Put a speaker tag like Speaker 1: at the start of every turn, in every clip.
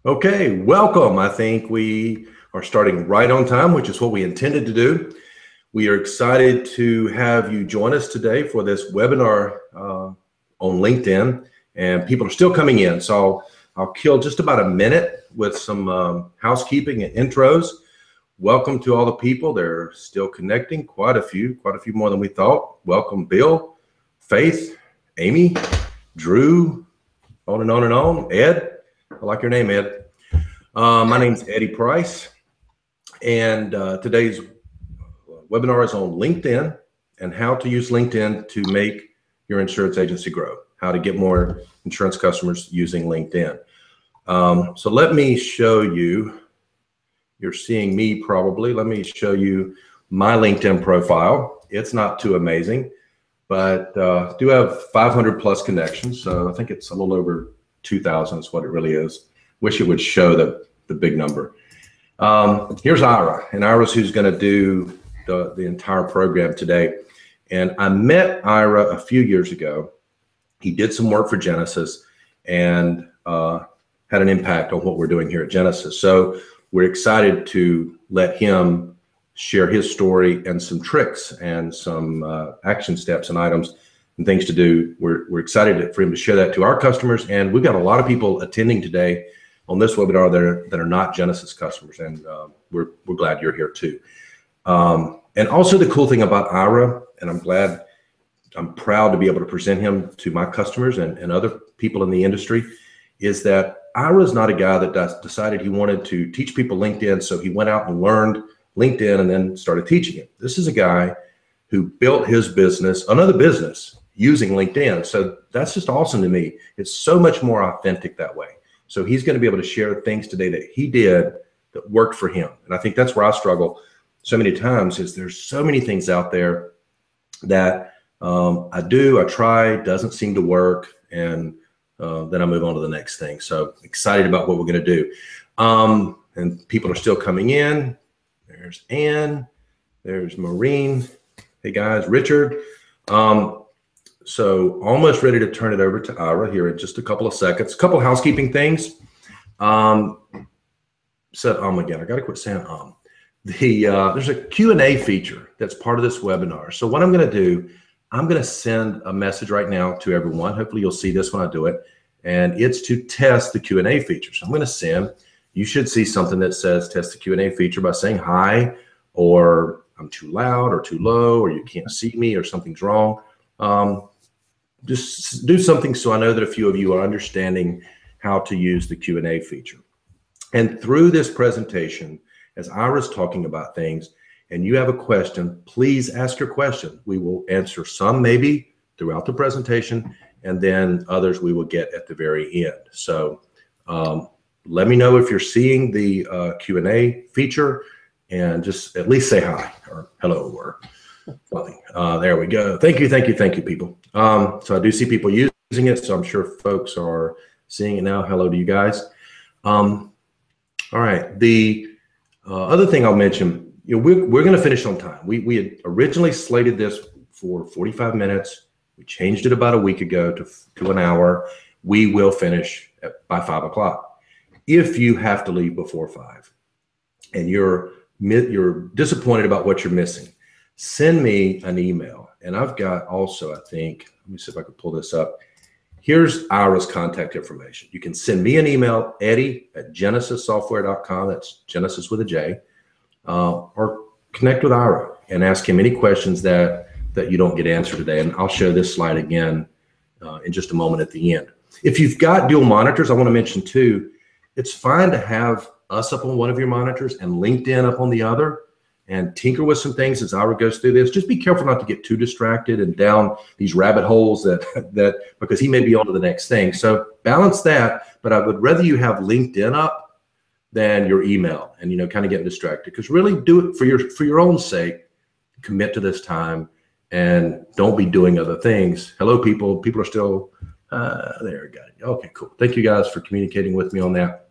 Speaker 1: Okay, welcome. I think we are starting right on time, which is what we intended to do. We are excited to have you join us today for this webinar on LinkedIn, and people are still coming in. So I'll kill just about a minute with some housekeeping and intros. Welcome to all the people. They're still connecting, quite a few more than we thought. Welcome, Bill, Faith, Amy, Drew, on and on and on. Ed. I like your name, Ed. My name's Eddie Price, and today's webinar is on LinkedIn and how to use LinkedIn to make your insurance agency grow, how to get more insurance customers using LinkedIn. So let me show you, you're seeing me probably, let me show you my LinkedIn profile. It's not too amazing, but do have 500 plus connections, so I think it's a little over 2,000 is what it really is. Wish it would show the big number. Here's Ira, and Ira's who's going to do the entire program today. And I met Ira a few years ago. He did some work for Genesis and had an impact on what we're doing here at Genesis. So we're excited to let him share his story and some tricks and some action steps and items and things to do. We're excited for him to share that to our customers, and we've got a lot of people attending today on this webinar that are not Genesis customers, and we're glad you're here too. And also the cool thing about Ira, and I'm proud to be able to present him to my customers and other people in the industry, is that Ira's not a guy that decided he wanted to teach people LinkedIn, so he went out and learned LinkedIn and then started teaching it. This is a guy who built his business, another business, using LinkedIn. So that's just awesome to me. It's so much more authentic that way. So he's going to be able to share things today that he did that worked for him. And I think that's where I struggle so many times, is there's so many things out there that I try, doesn't seem to work, and then I move on to the next thing. So excited about what we're going to do. And people are still coming in. There's Ann, there's Maureen. Hey guys, Richard. So almost ready to turn it over to Ira here in just a couple of seconds. A couple of housekeeping things. Said again, I got to quit saying there's a Q&A feature that's part of this webinar. So what I'm going to do, I'm going to send a message right now to everyone. Hopefully you'll see this when I do it. And it's to test the Q&A feature. So I'm going to send, you should see something that says test the Q&A feature by saying hi, or I'm too loud or too low, or you can't see me, or something's wrong. Just do something so I know that a few of you are understanding how to use the Q&A feature. And through this presentation, as Ira's talking about things and you have a question, please ask your question. We will answer some maybe throughout the presentation, and then others we will get at the very end. So let me know if you're seeing the Q&A feature, and just at least say hi or hello or something. There we go. Thank you, people. So I do see people using it, so I'm sure folks are seeing it now. Hello to you guys. All right. The other thing I'll mention, we're going to finish on time. We had originally slated this for 45 minutes. We changed it about a week ago to an hour. We will finish by 5 o'clock. If you have to leave before 5 and you're disappointed about what you're missing, send me an email. And I've got also, I think, let me see if I can pull this up. Here's Ira's contact information. You can send me an email, eddie@genesissoftware.com. That's Genesis with a J. Or connect with Ira and ask him any questions that you don't get answered today. And I'll show this slide again in just a moment at the end. If you've got dual monitors, I want to mention too, it's fine to have us up on one of your monitors and LinkedIn up on the other, and tinker with some things as Ira goes through this. Just be careful not to get too distracted and down these rabbit holes that because he may be on to the next thing. So balance that, but I would rather you have LinkedIn up than your email and, kind of getting distracted, because really do it for your own sake. Commit to this time and don't be doing other things. Hello, people. People are still there. Got it. Okay, cool. Thank you guys for communicating with me on that.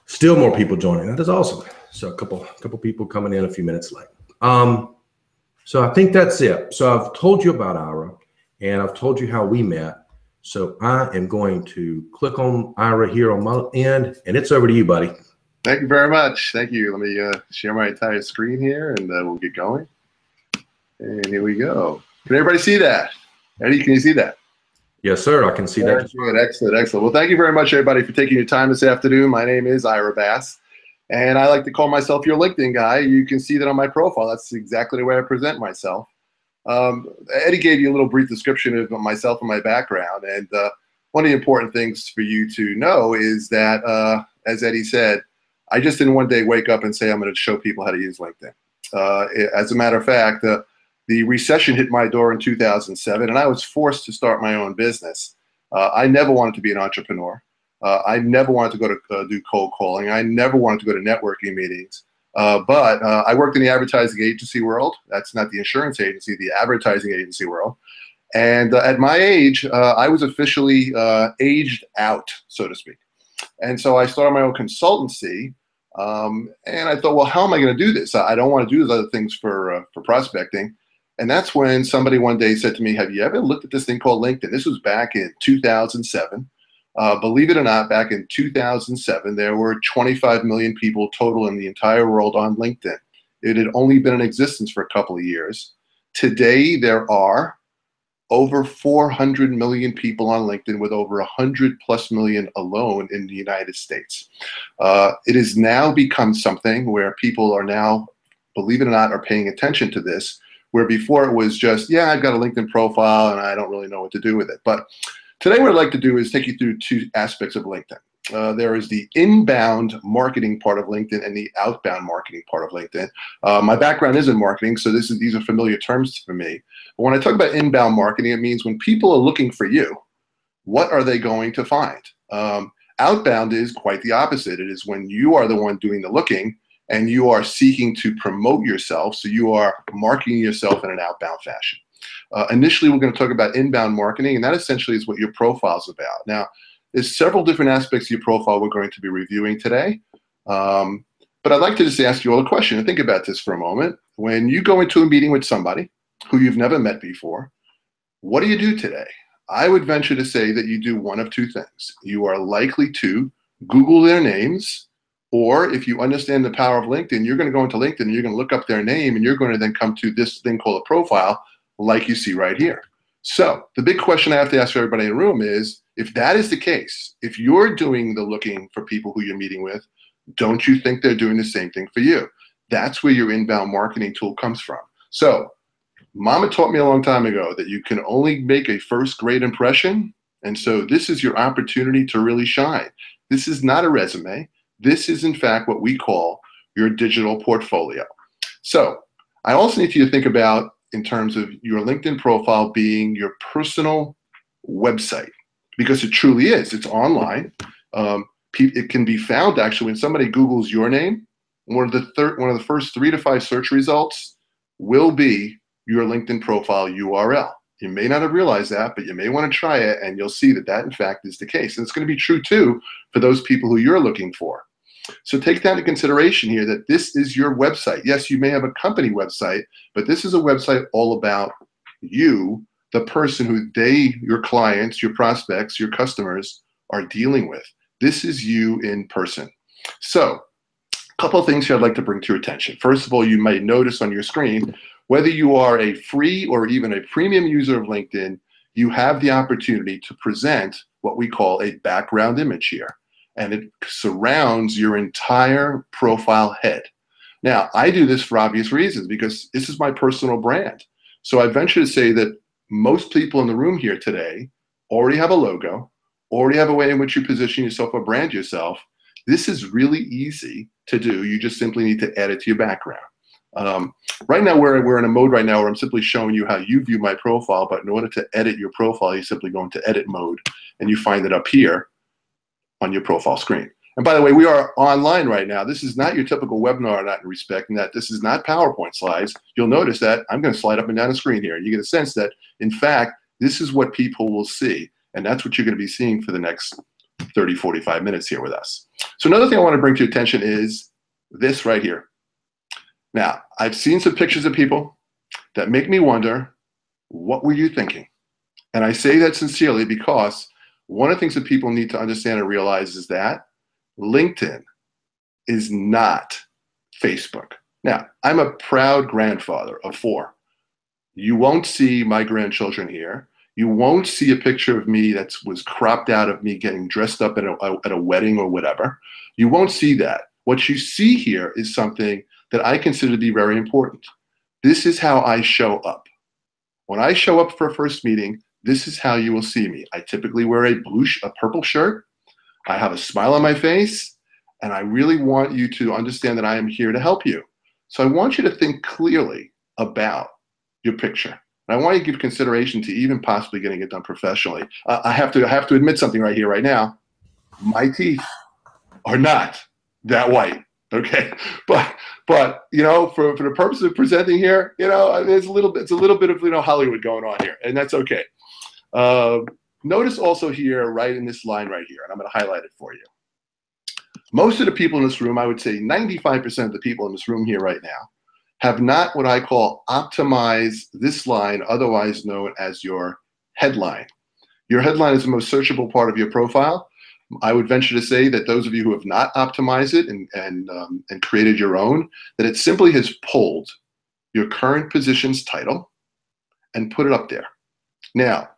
Speaker 1: Still more people joining. That is awesome. So a couple people coming in a few minutes late. So I think that's it. So I've told you about Ira, and I've told you how we met. So I am going to click on Ira here on my end, and it's over to you, buddy.
Speaker 2: Thank you very much. Thank you. Let me share my entire screen here, and we'll get going. And here we go. Can everybody see that? Eddie, can you see that?
Speaker 1: Yes, sir. I can see that.
Speaker 2: Good. Excellent. Excellent. Well, thank you very much, everybody, for taking your time this afternoon. My name is Ira Bass, and I like to call myself your LinkedIn guy. You can see that on my profile. That's exactly the way I present myself. Eddie gave you a little brief description of myself and my background, and one of the important things for you to know is that, as Eddie said, I just didn't one day wake up and say I'm going to show people how to use LinkedIn. As a matter of fact, the recession hit my door in 2007, and I was forced to start my own business. I never wanted to be an entrepreneur. I never wanted to go to do cold calling. I never wanted to go to networking meetings. But I worked in the advertising agency world. That's not the insurance agency, the advertising agency world. And at my age, I was officially aged out, so to speak. And so I started my own consultancy. And I thought, well, how am I going to do this? I don't want to do those other things for prospecting. And that's when somebody one day said to me, have you ever looked at this thing called LinkedIn? This was back in 2007. Believe it or not, back in 2007, there were 25 million people total in the entire world on LinkedIn. It had only been in existence for a couple of years. Today, there are over 400 million people on LinkedIn, with over 100+ million alone in the United States. It has now become something where people are now, believe it or not, are paying attention to this, where before it was just, yeah, I've got a LinkedIn profile and I don't really know what to do with it. But today what I'd like to do is take you through two aspects of LinkedIn. There is the inbound marketing part of LinkedIn and the outbound marketing part of LinkedIn. My background is in marketing, so these are familiar terms for me. But when I talk about inbound marketing, it means when people are looking for you, what are they going to find? Outbound is quite the opposite. It is when you are the one doing the looking and you are seeking to promote yourself, so you are marketing yourself in an outbound fashion. Initially, we're going to talk about inbound marketing, and that essentially is what your profile is about. Now, there's several different aspects of your profile we're going to be reviewing today. But I'd like to just ask you all a question and think about this for a moment. When you go into a meeting with somebody who you've never met before, what do you do today? I would venture to say that you do one of two things. You are likely to Google their names, or if you understand the power of LinkedIn, you're going to go into LinkedIn and you're going to look up their name, and you're going to then come to this thing called a profile, like you see right here. So the big question I have to ask everybody in the room is, if that is the case, if you're doing the looking for people who you're meeting with, don't you think they're doing the same thing for you? That's where your inbound marketing tool comes from. So Mama taught me a long time ago that you can only make a first great impression. And so this is your opportunity to really shine. This is not a resume. This is, in fact, what we call your digital portfolio. So I also need you to think about, in terms of your LinkedIn profile being your personal website, because it truly is. It's online. It can be found, actually, when somebody Googles your name, one of the first 3 to 5 search results will be your LinkedIn profile URL. You may not have realized that, but you may want to try it, and you'll see that that, in fact, is the case. And it's going to be true, too, for those people who you're looking for. So take that into consideration here, that this is your website. Yes, you may have a company website, but this is a website all about you, the person who your clients, your prospects, your customers are dealing with. This is you in person. So a couple of things here I'd like to bring to your attention. First of all, you might notice on your screen, whether you are a free or even a premium user of LinkedIn, you have the opportunity to present what we call a background image here. And it surrounds your entire profile head. Now, I do this for obvious reasons, because this is my personal brand. So I venture to say that most people in the room here today already have a logo, already have a way in which you position yourself or brand yourself. This is really easy to do. You just simply need to add it to your background. Right now, we're in a mode right now where I'm simply showing you how you view my profile, but in order to edit your profile, you simply go into edit mode, and you find it up here on your profile screen. And by the way, we are online right now. This is not your typical webinar, not in respect, and that this is not PowerPoint slides. You'll notice that I'm going to slide up and down the screen here, and you get a sense that, in fact, this is what people will see, and that's what you're going to be seeing for the next 30, 45 minutes here with us. So another thing I want to bring to your attention is this right here. Now, I've seen some pictures of people that make me wonder, what were you thinking? And I say that sincerely because one of the things that people need to understand and realize is that LinkedIn is not Facebook. Now, I'm a proud grandfather of 4. You won't see my grandchildren here. You won't see a picture of me that was cropped out of me getting dressed up at a wedding or whatever. You won't see that. What you see here is something that I consider to be very important. This is how I show up. When I show up for a first meeting, this is how you will see me. I typically wear a purple shirt. I have a smile on my face, and I really want you to understand that I am here to help you. So I want you to think clearly about your picture. And I want you to give consideration to even possibly getting it done professionally. I have to admit something right here, right now. My teeth are not that white, okay? But you know, for the purpose of presenting here, you know, it's a little bit of, you know, Hollywood going on here, and that's okay. Notice also here, right in this line right here, and I'm going to highlight it for you. Most of the people in this room, I would say 95% of the people in this room here right now, have not what I call optimized this line, otherwise known as your headline. Your headline is the most searchable part of your profile. I would venture to say that those of you who have not optimized it and created your own, that it simply has pulled your current position's title and put it up there. Now,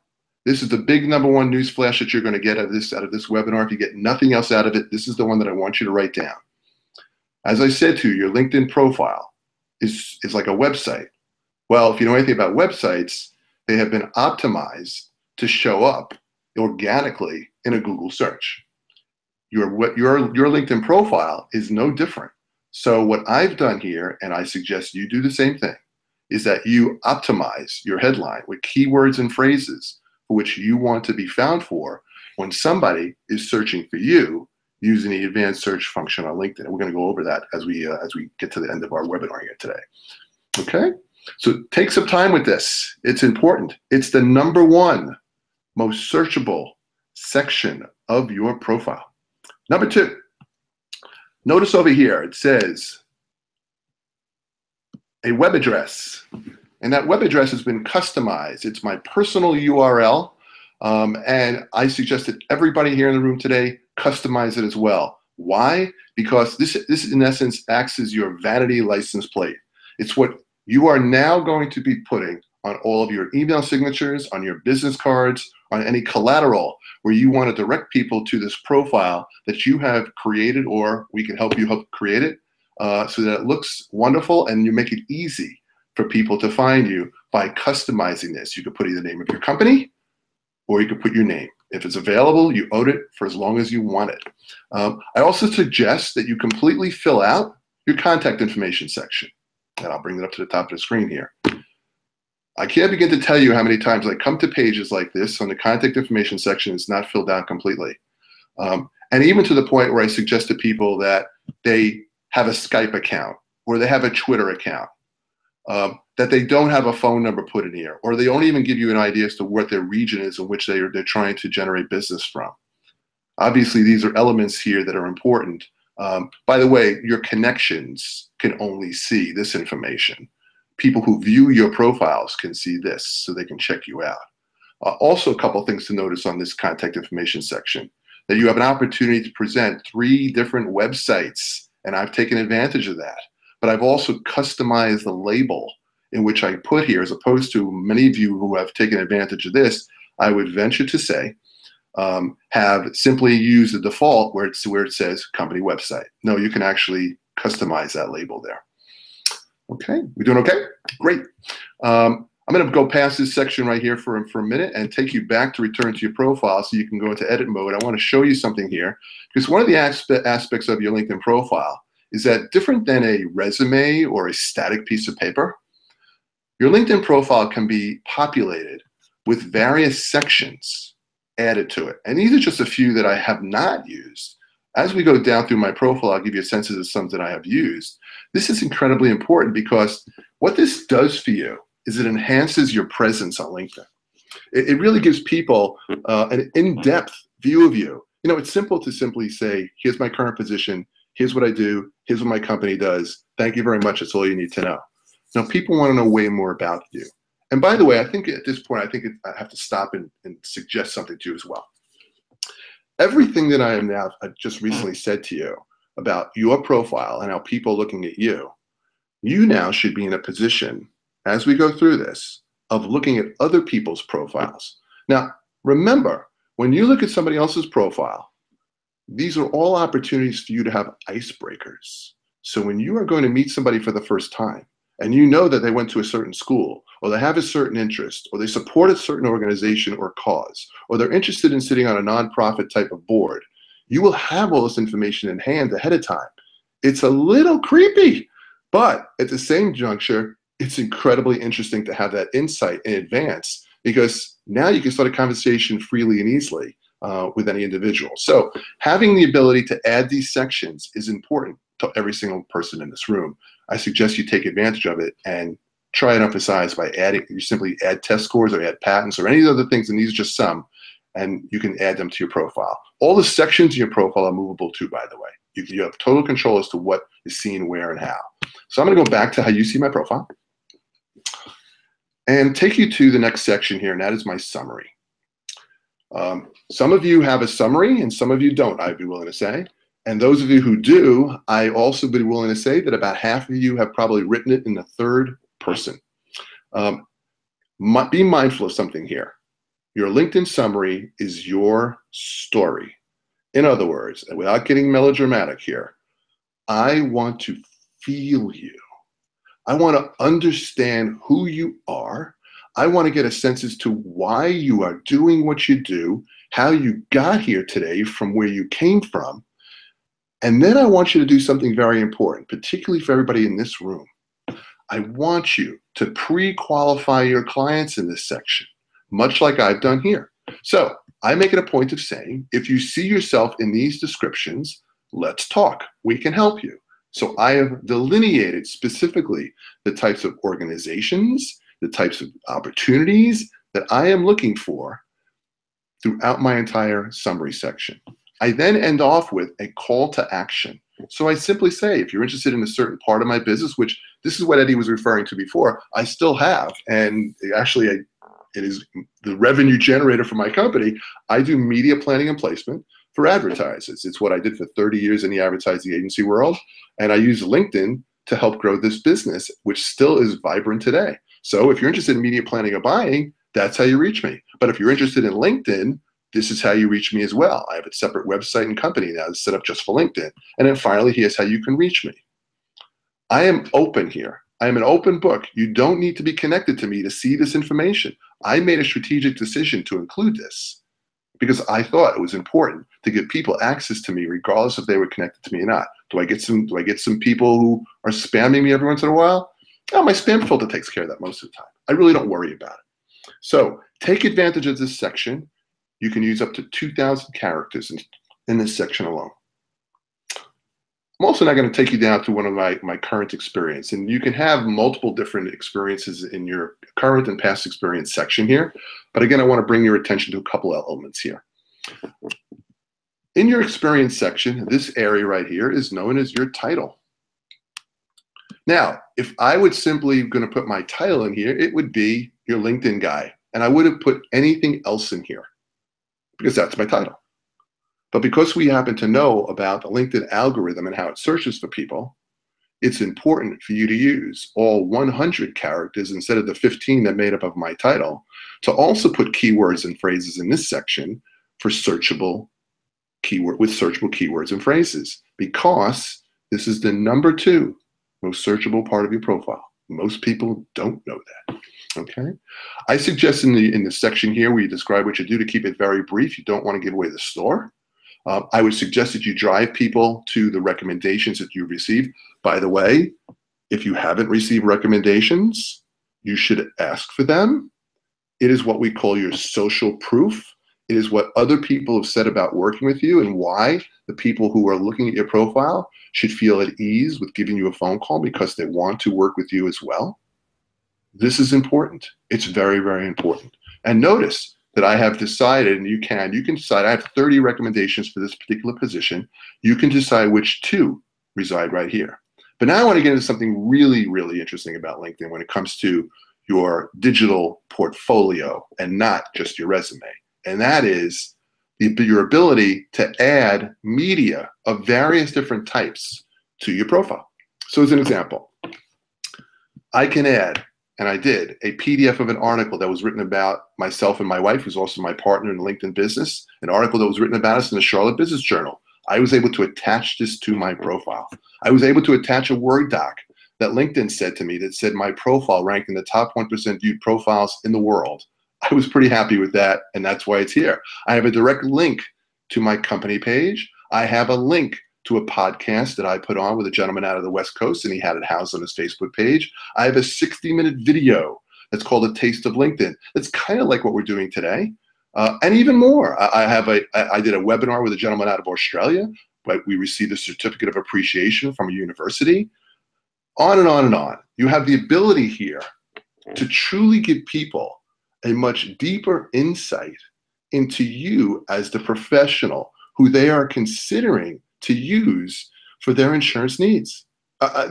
Speaker 2: this is the big #1 news flash that you're going to get out of this webinar. If you get nothing else out of it, this is the one that I want you to write down. As I said to you, your LinkedIn profile is like a website. Well, if you know anything about websites, they have been optimized to show up organically in a Google search. Your LinkedIn profile is no different. So what I've done here, and I suggest you do the same thing, is that you optimize your headline with keywords and phrases for which you want to be found for when somebody is searching for you using the advanced search function on LinkedIn. And we're going to go over that as we get to the end of our webinar here today. Okay, so take some time with this. It's important. It's the #1 most searchable section of your profile. #2, notice over here it says a web address, and that web address has been customized. It's my personal URL, and I suggest that everybody here in the room today customize it as well. Why? Because this in essence acts as your vanity license plate. It's what you are now going to be putting on all of your email signatures, on your business cards, on any collateral where you want to direct people to this profile that you have created, or we can help you create it so that it looks wonderful and you make it easy for people to find you by customizing this. You could put either the name of your company or you could put your name. If it's available, you own it for as long as you want it. I also suggest that you completely fill out your contact information section. And I'll bring it up to the top of the screen here. I can't begin to tell you how many times I come to pages like this on the contact information section, it's not filled out completely. And even to the point where I suggest to people that they have a Skype account or they have a Twitter account, that they don't have a phone number put in here, or they don't even give you an idea as to what their region is in which they're trying to generate business from. Obviously, these are elements here that are important. By the way, your connections can only see this information. People who view your profiles can see this, so they can check you out. Also, a couple things to notice on this contact information section, that you have an opportunity to present 3 different websites, and I've taken advantage of that. But I've also customized the label in which I put here, as opposed to many of you who have taken advantage of this, I would venture to say, have simply used the default where it says company website. No, you can actually customize that label there. Okay, we doing okay? Great. I'm going to go past this section right here for a minute and take you back to return to your profile so you can go into edit mode. I want to show you something here, because one of the aspects of your LinkedIn profile is that different than a resume or a static piece of paper, your LinkedIn profile can be populated with various sections added to it. And these are just a few that I have not used. As we go down through my profile, I'll give you a sense of some that I have used. This is incredibly important because what this does for you is it enhances your presence on LinkedIn. It really gives people an in-depth view of you. You know, it's simple to simply say, here's my current position, here's what I do, here's what my company does. Thank you very much, that's all you need to know. Now, people want to know way more about you. And by the way, I think at this point, I have to stop and suggest something to you as well. Everything that I just recently said to you about your profile and how people are looking at you, you now should be in a position, as we go through this, of looking at other people's profiles. Now, remember, when you look at somebody else's profile, these are all opportunities for you to have icebreakers. So when you are going to meet somebody for the first time, and you know that they went to a certain school, or they have a certain interest, or they support a certain organization or cause, or they're interested in sitting on a nonprofit type of board, you will have all this information in hand ahead of time. It's a little creepy, but at the same juncture, it's incredibly interesting to have that insight in advance, because now you can start a conversation freely and easily with any individual. So having the ability to add these sections is important to every single person in this room. I suggest you take advantage of it and try and emphasize by adding, you simply add test scores or add patents or any other things, and these are just some, and you can add them to your profile. All the sections in your profile are movable too, by the way. You have total control as to what is seen where and how. So I'm gonna go back to how you see my profile and take you to the next section here, and that is my summary. Some of you have a summary and some of you don't, I'd be willing to say. And those of you who do, I also be willing to say that about half of you have probably written it in the third person. Be mindful of something here. Your LinkedIn summary is your story. In other words, and without getting melodramatic here, I want to feel you. I want to understand who you are. I want to get a sense as to why you are doing what you do, how you got here today from where you came from. And then I want you to do something very important, particularly for everybody in this room. I want you to pre-qualify your clients in this section, much like I've done here. So I make it a point of saying, if you see yourself in these descriptions, let's talk. We can help you. So I have delineated specifically the types of organizations, the types of opportunities that I am looking for throughout my entire summary section. I then end off with a call to action. So I simply say, if you're interested in a certain part of my business, which this is what Eddie was referring to before, I still have, and actually it is the revenue generator for my company. I do media planning and placement for advertisers. It's what I did for 30 years in the advertising agency world, and I use LinkedIn to help grow this business, which still is vibrant today. So if you're interested in media planning or buying, that's how you reach me. But if you're interested in LinkedIn, this is how you reach me as well. I have a separate website and company now that's set up just for LinkedIn. And then finally, here's how you can reach me. I am open here. I am an open book. You don't need to be connected to me to see this information. I made a strategic decision to include this because I thought it was important to give people access to me regardless if they were connected to me or not. Do I get some people who are spamming me every once in a while? Oh, my spam filter takes care of that most of the time. I really don't worry about it. So take advantage of this section. You can use up to 2,000 characters in this section alone. I'm also not going to take you down to one of my current experience, and you can have multiple different experiences in your current and past experience section here. But again, I want to bring your attention to a couple of elements here. In your experience section, this area right here is known as your title. Now, if I would simply going to put my title in here, it would be your LinkedIn guy, and I wouldn't put anything else in here because that's my title. But because we happen to know about the LinkedIn algorithm and how it searches for people, it's important for you to use all 100 characters instead of the 15 that made up of my title to also put keywords and phrases in this section for searchable keywords and phrases, because this is the number 2 most searchable part of your profile. Most people don't know that. Okay. I suggest in the section here where you describe what you do to keep it very brief. You don't want to give away the store. I would suggest that you drive people to the recommendations that you receive. By the way, if you haven't received recommendations, you should ask for them. It is what we call your social proof. It is what other people have said about working with you and why the people who are looking at your profile should feel at ease with giving you a phone call because they want to work with you as well. This is important. It's very, very important. And notice that I have decided, and you can decide, I have 30 recommendations for this particular position. You can decide which 2 reside right here. But now I want to get into something really, really interesting about LinkedIn when it comes to your digital portfolio and not just your resume. And that is your ability to add media of various different types to your profile. So as an example, I can add, and I did, a PDF of an article that was written about myself and my wife, who's also my partner in the LinkedIn business, an article that was written about us in the Charlotte Business Journal. I was able to attach this to my profile. I was able to attach a Word doc that LinkedIn said to me that said my profile ranked in the top 1% viewed profiles in the world. I was pretty happy with that, and that's why it's here. I have a direct link to my company page. I have a link to a podcast that I put on with a gentleman out of the West Coast, and he had it housed on his Facebook page. I have a 60-minute video that's called A Taste of LinkedIn. That's kind of like what we're doing today, and even more. I did a webinar with a gentleman out of Australia, but we received a certificate of appreciation from a university. On and on and on. You have the ability here to truly give people a much deeper insight into you as the professional who they are considering to use for their insurance needs.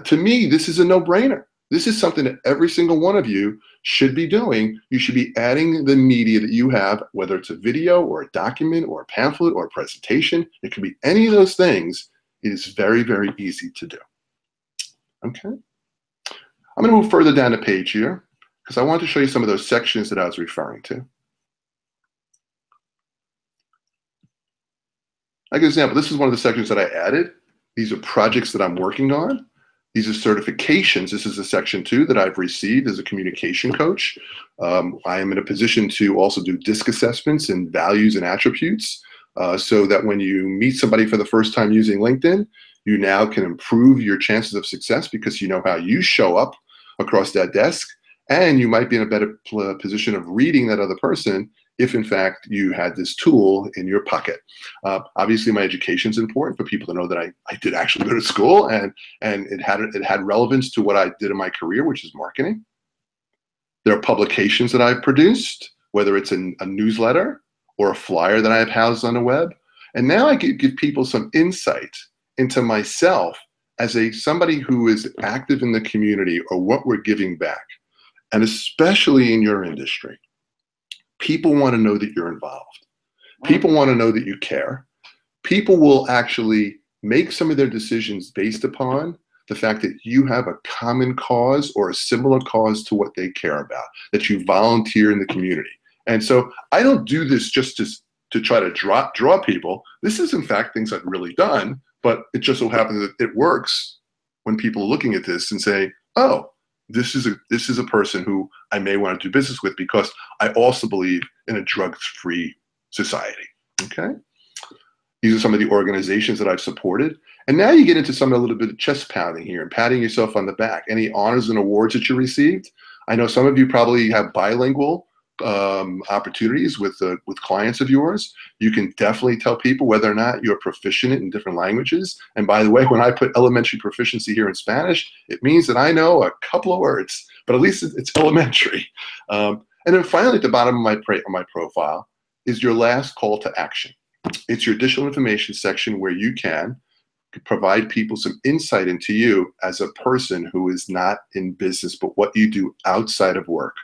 Speaker 2: To me, this is a no-brainer. This is something that every single one of you should be doing. You should be adding the media that you have, whether it's a video or a document or a pamphlet or a presentation. It could be any of those things. It is very, very easy to do. Okay. I'm going to move further down the page here because I want to show you some of those sections that I was referring to. Like an example, this is one of the sections that I added. These are projects that I'm working on. These are certifications. This is a section 2 that I've received as a communication coach. I am in a position to also do DISC assessments and values and attributes so that when you meet somebody for the first time using LinkedIn, you now can improve your chances of success because you know how you show up across that desk, and you might be in a better position of reading that other person if in fact you had this tool in your pocket. Obviously my education is important for people to know that I did actually go to school and it had relevance to what I did in my career, which is marketing. There are publications that I've produced, whether it's a newsletter or a flyer that I have housed on the web. And now I give people some insight into myself as somebody who is active in the community or what we're giving back. And especially in your industry, people want to know that you're involved. People want to know that you care. People will actually make some of their decisions based upon the fact that you have a common cause or a similar cause to what they care about, that you volunteer in the community. And so I don't do this just to try to draw people. This is in fact things I've really done, but it just so happens that it works when people are looking at this and say, oh, this is a person who I may want to do business with because I also believe in a drug-free society, okay? These are some of the organizations that I've supported. And now you get into some a little bit of chest pounding here and patting yourself on the back. Any honors and awards that you received? I know some of you probably have bilingual opportunities with clients of yours. You can definitely tell people whether or not you're proficient in different languages. And by the way, when I put elementary proficiency here in Spanish, it means that I know a couple of words, but at least it's elementary. And then finally, at the bottom of my profile is your last call to action. It's your additional information section where you can provide people some insight into you as a person who is not in business, but what you do outside of work.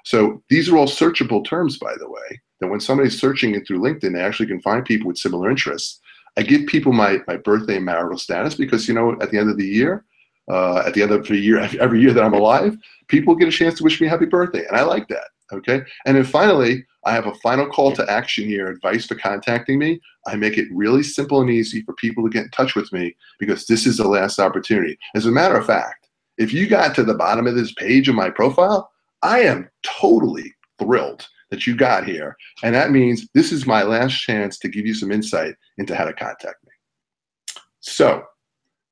Speaker 2: So these are all searchable terms, by the way, that when somebody's searching it through LinkedIn, they actually can find people with similar interests. I give people my birthday and marital status because, you know, at the end of the year, every year that I'm alive, people get a chance to wish me happy birthday. And I like that, okay? And then finally, I have a final call to action here, advice for contacting me. I make it really simple and easy for people to get in touch with me because this is the last opportunity. As a matter of fact, if you got to the bottom of this page of my profile, I am totally thrilled that you got here. And that means this is my last chance to give you some insight into how to contact me. So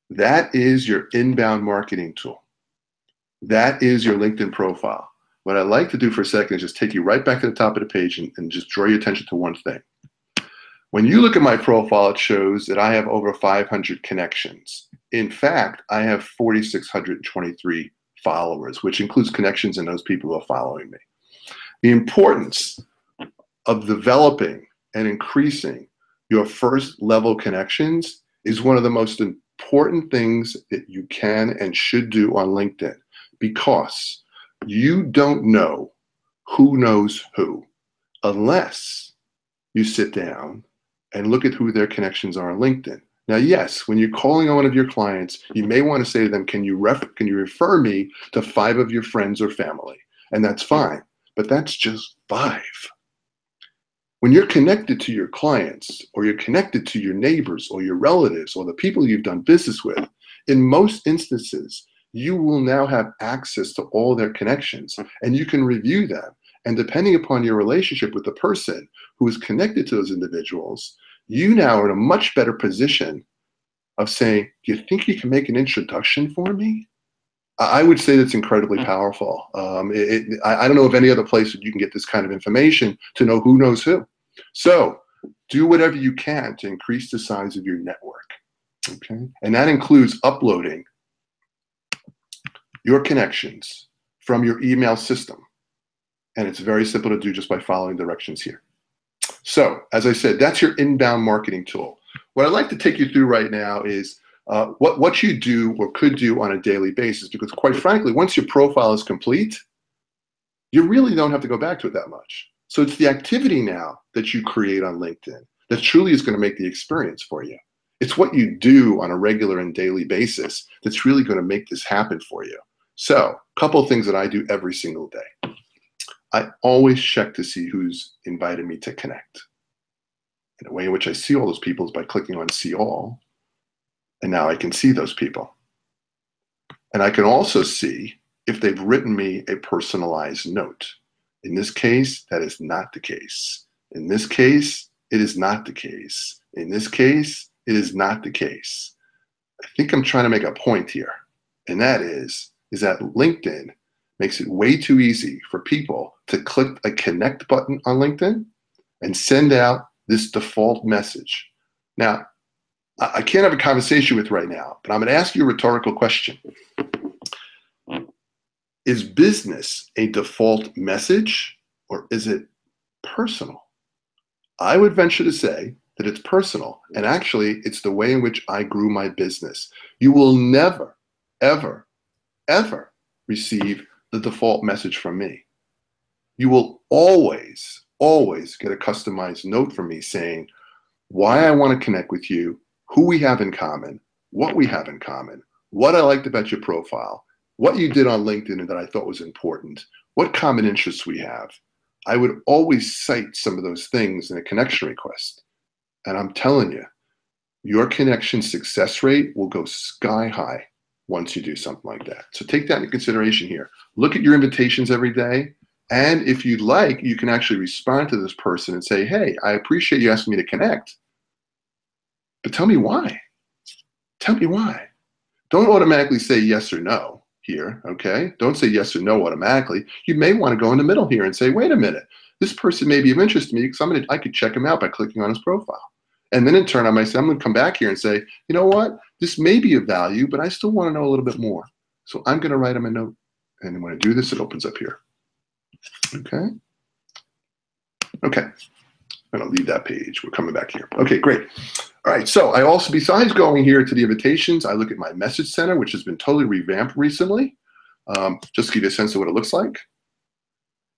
Speaker 2: that is your inbound marketing tool. That is your LinkedIn profile. What I'd like to do for a second is just take you right back to the top of the page and just draw your attention to one thing. When you look at my profile, it shows that I have over 500 connections. In fact, I have 4,623 followers, which includes connections and those people who are following me. The importance of developing and increasing your first level connections is one of the most important things that you can and should do on LinkedIn, because You don't know who knows who unless you sit down and look at who their connections are on LinkedIn. Now, yes, when you're calling on one of your clients, you may want to say to them, can you refer me to 5 of your friends or family? And that's fine, but that's just 5. When you're connected to your clients, or you're connected to your neighbors or your relatives or the people you've done business with, in most instances, you will now have access to all their connections and you can review them. And depending upon your relationship with the person who is connected to those individuals, you now are in a much better position of saying, do you think you can make an introduction for me? I would say that's incredibly powerful. I don't know of any other place that you can get this kind of information to know who knows who. So do whatever you can to increase the size of your network, okay? And that includes uploading your connections from your email system. And it's very simple to do just by following directions here. So as I said, that's your inbound marketing tool. What I'd like to take you through right now is what you do or could do on a daily basis, because quite frankly, once your profile is complete, you really don't have to go back to it that much. So it's the activity now that you create on LinkedIn that truly is going to make the experience for you. It's what you do on a regular and daily basis that's really going to make this happen for you. So a couple of things that I do every single day. I always check to see who's invited me to connect. And the way in which I see all those people is by clicking on See All. And now I can see those people. And I can also see if they've written me a personalized note. In this case, that is not the case. In this case, it is not the case. In this case, it is not the case. I think I'm trying to make a point here. And that is that LinkedIn makes it way too easy for people to click a connect button on LinkedIn and send out this default message. Now, I can't have a conversation with right now, but I'm going to ask you a rhetorical question. Is business a default message or is it personal? I would venture to say that it's personal, and actually it's the way in which I grew my business. You will never, ever, ever receive the default message from me. You will always, always get a customized note from me saying why I want to connect with you, who we have in common, what we have in common, what I liked about your profile, what you did on LinkedIn and that I thought was important, what common interests we have. I would always cite some of those things in a connection request. And I'm telling you, your connection success rate will go sky high once you do something like that. So take that into consideration here. Look at your invitations every day. And if you'd like, you can actually respond to this person and say, hey, I appreciate you asking me to connect, but tell me why. Tell me why. Don't automatically say yes or no here, okay? Don't say yes or no automatically. You may want to go in the middle here and say, wait a minute, this person may be of interest to me because I could check him out by clicking on his profile. And then in turn, I might say, I'm going to come back here and say, you know what? This may be of value, but I still want to know a little bit more. So I'm going to write him a note. And when I do this, it opens up here. Okay. Okay. I'm going to leave that page. We're coming back here. Okay, great. All right, so I also, besides going here to the invitations, I look at my message center, which has been totally revamped recently. Just to give you a sense of what it looks like.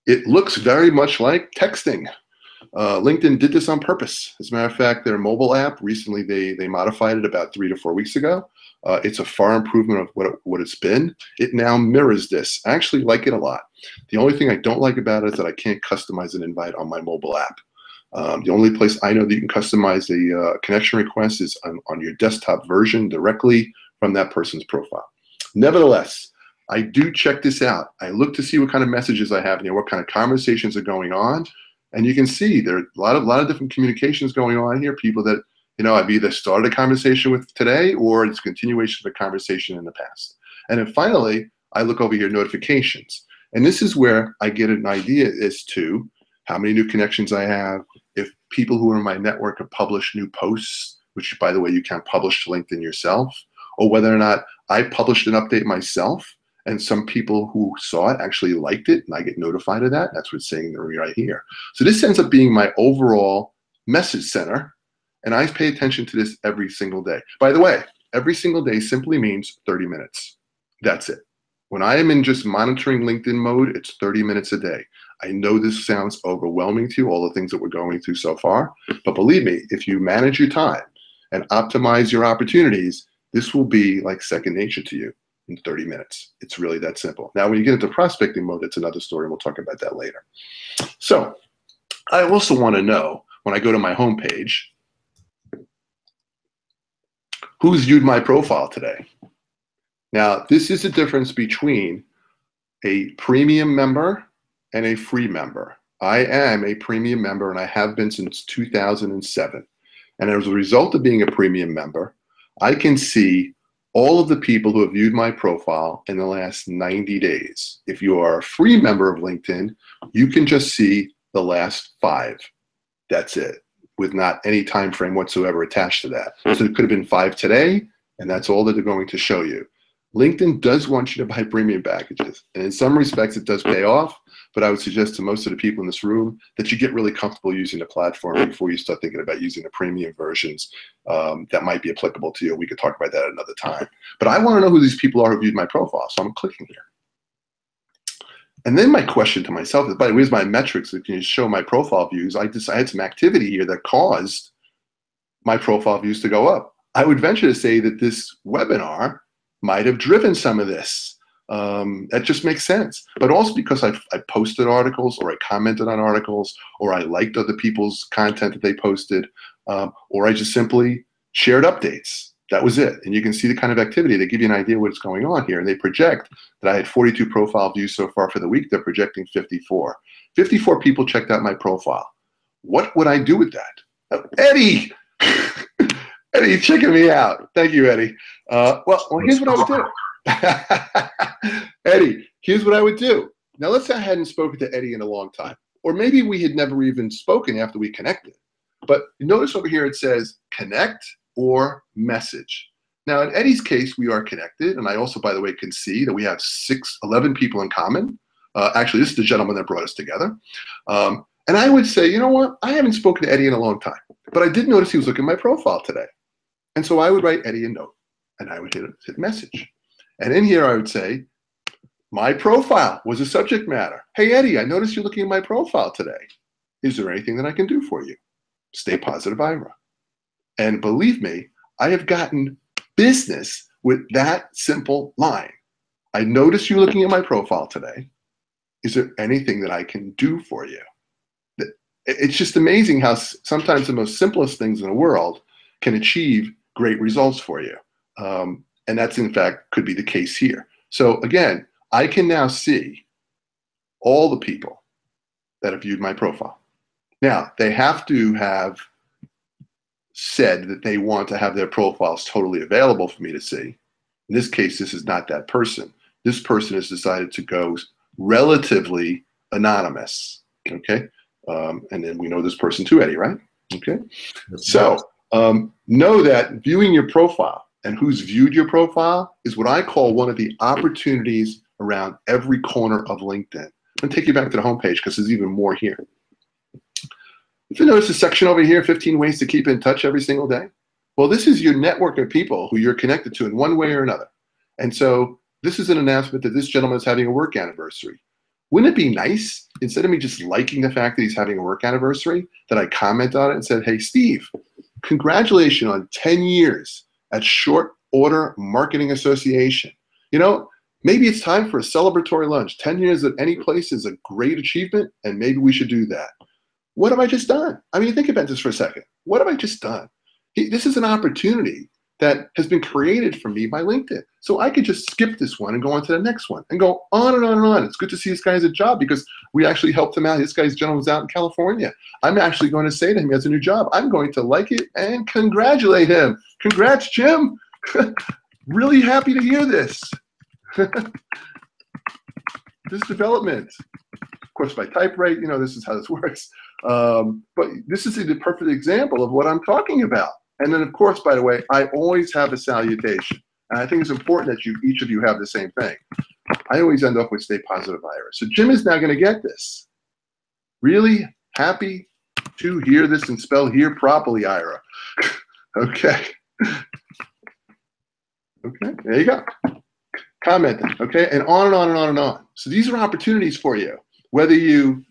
Speaker 2: It looks very much like texting. LinkedIn did this on purpose. As a matter of fact, their mobile app, recently they modified it about 3 to 4 weeks ago. It's a far improvement of what it's been. It now mirrors this. I actually like it a lot. The only thing I don't like about it is that I can't customize an invite on my mobile app. The only place I know that you can customize the connection request is on your desktop version directly from that person's profile. Nevertheless, I do check this out. I look to see what kind of messages I have in here, what kind of conversations are going on. And you can see there are a lot of different communications going on here, people that, you know, I've either started a conversation with today or it's a continuation of a conversation in the past. And then finally, I look over here, notifications. And this is where I get an idea as to how many new connections I have, if people who are in my network have published new posts, which, by the way, you can't publish to LinkedIn yourself, or whether or not I published an update myself and some people who saw it actually liked it and I get notified of that. That's what's saying right here. So this ends up being my overall message center, and I pay attention to this every single day. By the way, every single day simply means 30 minutes. That's it. When I am in just monitoring LinkedIn mode, it's 30 minutes a day. I know this sounds overwhelming to you, all the things that we're going through so far, but believe me, if you manage your time and optimize your opportunities, this will be like second nature to you in 30 minutes. It's really that simple. Now, when you get into prospecting mode, it's another story. We'll talk about that later. So I also want to know, when I go to my homepage, who's viewed my profile today. Now, this is the difference between a premium member and a free member. I am a premium member, and I have been since 2007. And as a result of being a premium member, I can see all of the people who have viewed my profile in the last 90 days. If you are a free member of LinkedIn, you can just see the last 5. That's it, with not any time frame whatsoever attached to that. So it could have been 5 today, and that's all that they're going to show you. LinkedIn does want you to buy premium packages, and in some respects it does pay off, but I would suggest to most of the people in this room that you get really comfortable using the platform before you start thinking about using the premium versions that might be applicable to you. We could talk about that another time. But I want to know who these people are who viewed my profile, so I'm clicking here. And then my question to myself is, by the way, here's my metrics that can show my profile views. I had some activity here that caused my profile views to go up. I would venture to say that this webinar might have driven some of this. That just makes sense. But also because I posted articles, or I commented on articles, or I liked other people's content that they posted, or I just simply shared updates. That was it. And you can see the kind of activity. They give you an idea what's going on here. And they project that I had 42 profile views so far for the week. They're projecting 54. 54 people checked out my profile. What would I do with that? Eddie! Eddie, you're checking me out. Thank you, Eddie. Well, here's what I would do. Eddie, here's what I would do. Now, let's say I hadn't spoken to Eddie in a long time. Or maybe we had never even spoken after we connected. But notice over here it says connect or message. Now, in Eddie's case, we are connected. And I also, by the way, can see that we have 11 people in common. Actually, this is the gentleman that brought us together. And I would say, you know what? I haven't spoken to Eddie in a long time. But I did notice he was looking at my profile today. And so I would write Eddie a note, and I would hit message. And in here, I would say, my profile was a subject matter. Hey, Eddie, I noticed you're looking at my profile today. Is there anything that I can do for you? Stay positive, Ira. And believe me, I have gotten business with that simple line. I noticed you looking at my profile today. Is there anything that I can do for you? It's just amazing how sometimes the most simplest things in the world can achieve great results for you. And that's, in fact, could be the case here. So again, I can now see all the people that have viewed my profile. Now, they have to have said that they want to have their profiles totally available for me to see. In this case, this is not that person. This person has decided to go relatively anonymous, okay? And then we know this person too, Eddie, right? Okay. So know that viewing your profile and who's viewed your profile is what I call one of the opportunities around every corner of LinkedIn. I'm going to take you back to the homepage because there's even more here. If you notice the section over here, 15 ways to keep in touch every single day. Well, this is your network of people who you're connected to in one way or another. And so this is an announcement that this gentleman is having a work anniversary. Wouldn't it be nice, instead of me just liking the fact that he's having a work anniversary, that I comment on it and said, hey, Steve, congratulations on 10 years at Short Order Marketing Association. You know, maybe it's time for a celebratory lunch. 10 years at any place is a great achievement, and maybe we should do that. What have I just done? I mean, think about this for a second. What have I just done? This is an opportunity that has been created for me by LinkedIn. So I could just skip this one and go on to the next one and go on and on and on. It's good to see this guy has a job because we actually helped him out. This guy's gentleman's out in California. I'm actually going to say to him he has a new job. I'm going to like it and congratulate him. Congrats, Jim. Really happy to hear this. This development. Of course, by type rate, you know, this is how this works. But this is the perfect example of what I'm talking about. And then, of course, by the way, I always have a salutation. And I think it's important that each of you have the same thing. I always end up with stay positive, Ira. So Jim is now going to get this. Really happy to hear this and spell hear properly, Ira. Okay. Okay, there you go. commenting, okay? And on and on and on and on. So these are opportunities for you. Whether you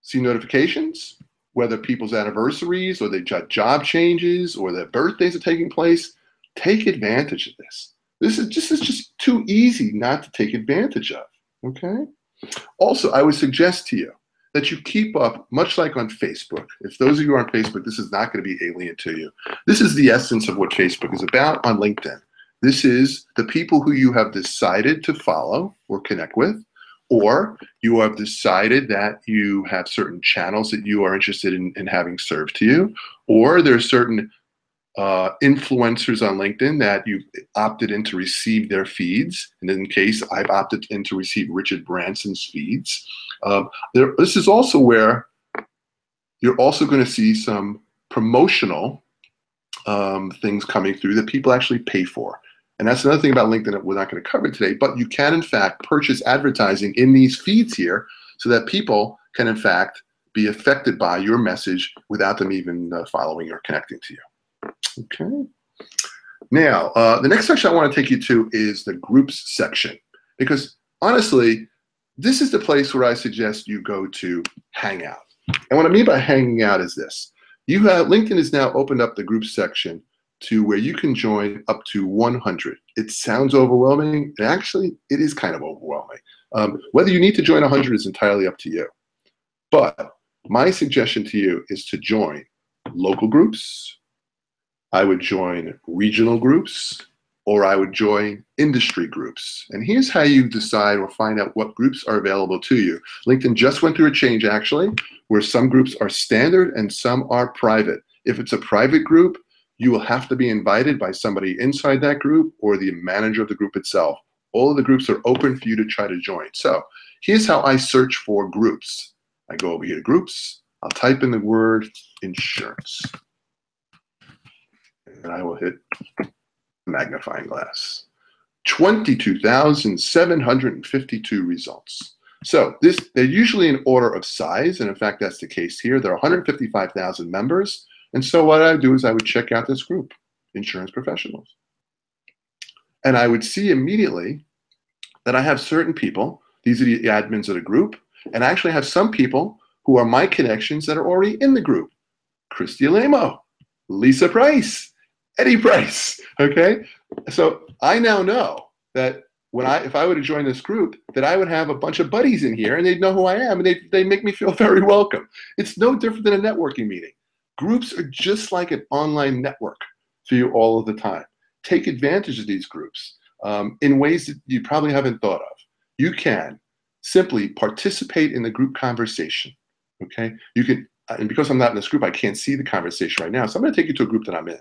Speaker 2: see notifications, whether people's anniversaries or their job changes or their birthdays are taking place, take advantage of this. This is just too easy not to take advantage of, okay? Also, I would suggest to you that you keep up, much like on Facebook. If those of you are on Facebook, this is not going to be alien to you. This is the essence of what Facebook is about on LinkedIn. This is the people who you have decided to follow or connect with, or you have decided that you have certain channels that you are interested in having served to you, or there are certain influencers on LinkedIn that you've opted in to receive their feeds. And in case I've opted in to receive Richard Branson's feeds. This is also where you're also going to see some promotional things coming through that people actually pay for. And that's another thing about LinkedIn that we're not going to cover today, but you can in fact purchase advertising in these feeds here so that people can in fact be affected by your message without them even following or connecting to you. Okay. Now, the next section I want to take you to is the groups section, because honestly, this is the place where I suggest you go to hang out. And what I mean by hanging out is this. LinkedIn has now opened up the groups section to where you can join up to 100. It sounds overwhelming, and actually, it is kind of overwhelming. Whether you need to join 100 is entirely up to you. But my suggestion to you is to join local groups. I would join regional groups, or I would join industry groups. And here's how you decide or find out what groups are available to you. LinkedIn just went through a change, actually, where some groups are standard and some are private. If it's a private group, you will have to be invited by somebody inside that group or the manager of the group itself. All of the groups are open for you to try to join. So here's how I search for groups. I go over here to groups. I'll type in the word insurance. And I will hit magnifying glass. 22,752 results. So they're usually in order of size, and in fact, that's the case here. There are 155,000 members, and so what I would do is I would check out this group, insurance professionals. And I would see immediately that I have certain people, these are the admins of the group, and I actually have some people who are my connections that are already in the group. Christy Alamo, Lisa Price, Eddie Price, okay? So I now know that if I were to join this group, that I would have a bunch of buddies in here and they'd know who I am and they make me feel very welcome. It's no different than a networking meeting. Groups are just like an online network for you all of the time. Take advantage of these groups in ways that you probably haven't thought of. You can simply participate in the group conversation, okay? You can, and because I'm not in this group, I can't see the conversation right now, so I'm gonna take you to a group that I'm in.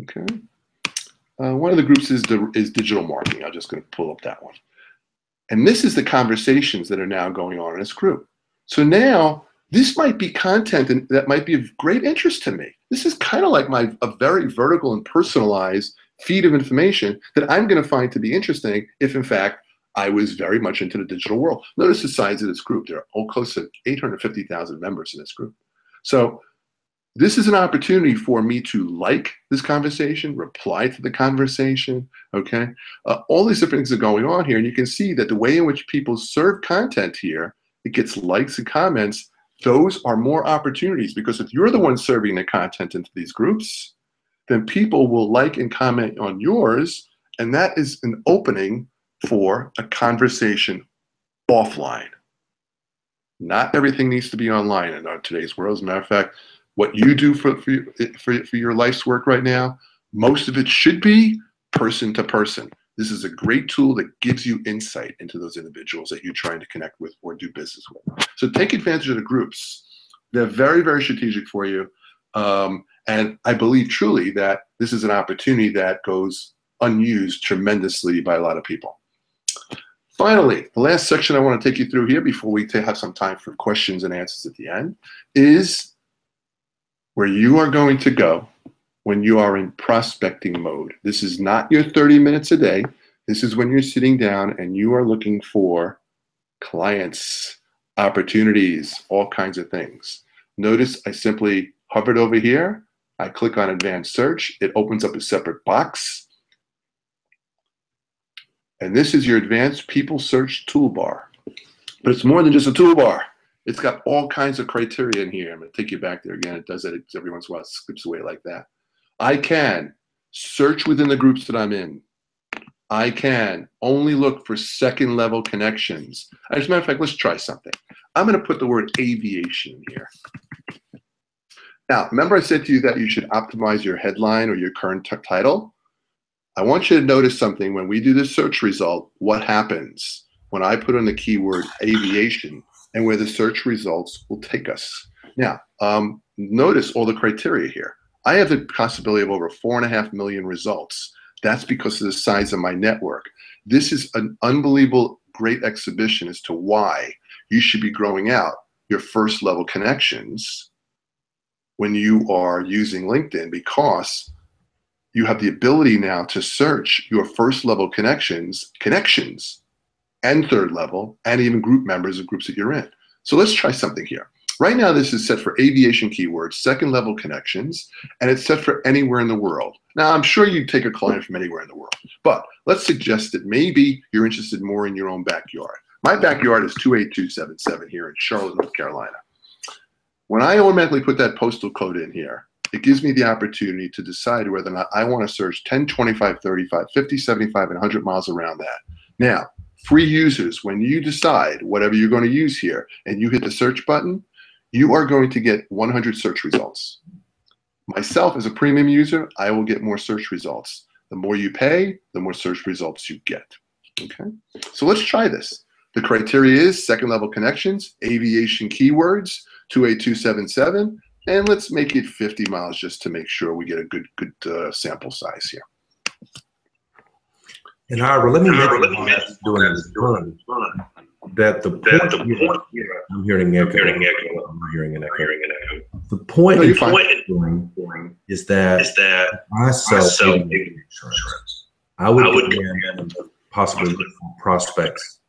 Speaker 2: Okay. One of the groups is digital marketing. I'm just going to pull up that one. And this is the conversations that are now going on in this group. So now this might be content that might be of great interest to me. This is kind of like a very vertical and personalized feed of information that I'm going to find to be interesting if, in fact, I was very much into the digital world. Notice the size of this group. There are all close to 850,000 members in this group. So this is an opportunity for me to like this conversation, reply to the conversation, okay? All these different things are going on here, and you can see that the way in which people serve content here, it gets likes and comments. Those are more opportunities, because if you're the one serving the content into these groups, then people will like and comment on yours, and that is an opening for a conversation offline. Not everything needs to be online in today's world. As a matter of fact, what you do for your life's work right now, most of it should be person to person. This is a great tool that gives you insight into those individuals that you're trying to connect with or do business with. So take advantage of the groups. They're very, very strategic for you. And I believe truly that this is an opportunity that goes unused tremendously by a lot of people. Finally, the last section I want to take you through here before we have some time for questions and answers at the end is where you are going to go when you are in prospecting mode. This is not your 30 minutes a day. This is when you're sitting down and you are looking for clients, opportunities, all kinds of things. Notice I simply hovered over here. I click on advanced search. It opens up a separate box. And this is your advanced people search toolbar. But it's more than just a toolbar. It's got all kinds of criteria in here. I'm going to take you back there again. It does that every once in a while. It skips away like that. I can search within the groups that I'm in. I can only look for second level connections. As a matter of fact, let's try something. I'm going to put the word aviation here. Now, remember I said to you that you should optimize your headline or your current title? I want you to notice something. When we do the search result, what happens when I put in the keyword aviation and where the search results will take us. Now, notice all the criteria here. I have the possibility of over 4.5 million results. That's because of the size of my network. This is an unbelievable great exhibition as to why you should be growing out your first level connections when you are using LinkedIn, because you have the ability now to search your first level connections, and third level, and even group members of groups that you're in. So let's try something here. Right now, this is set for aviation keywords, second level connections, and it's set for anywhere in the world. Now, I'm sure you'd take a client from anywhere in the world, but let's suggest that maybe you're interested more in your own backyard. My backyard is 28277 here in Charlotte, North Carolina. When I automatically put that postal code in here, it gives me the opportunity to decide whether or not I want to search 10, 25, 35, 50, 75, and 100 miles around that. Now, free users, when you decide whatever you're going to use here and you hit the search button, you are going to get 100 search results. Myself, as a premium user, I will get more search results. The more you pay, the more search results you get. Okay, so let's try this. The criteria is second level connections, aviation keywords, 28277, and let's make it 50 miles just to make sure we get a good sample size here.
Speaker 1: And Ira, let me doing this run. That the point here, I'm hearing an echo. I'm not hearing an echo. The point doing is that I sell insurance. I would possibly look for prospects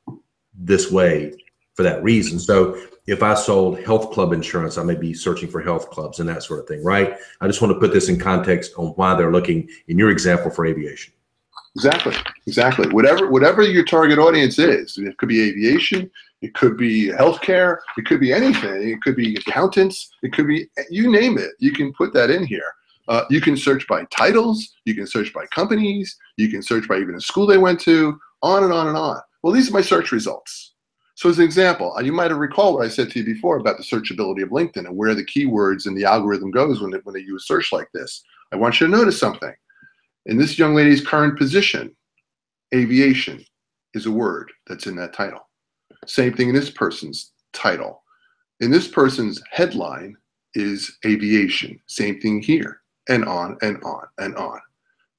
Speaker 1: this way for that reason. So if I sold health club insurance, I may be searching for health clubs and that sort of thing, right? I just want to put this in context on why they're looking in your example for aviation. Exactly. Whatever your target audience is, it could be aviation, it could be healthcare, it could be anything, it could be accountants, it could be, you name it, you can put that in here. You can search by titles, you can search by companies, you can search by even a school they went to, on and on and on. Well, these are my search results. So as an example, you might have recalled what I said to you before about the searchability of LinkedIn and where the keywords and the algorithm goes when they use search like this. I want you to notice something. In this young lady's current position, aviation is a word that's in that title. Same thing in this person's title. In this person's headline is aviation. Same thing here, and on and on and on.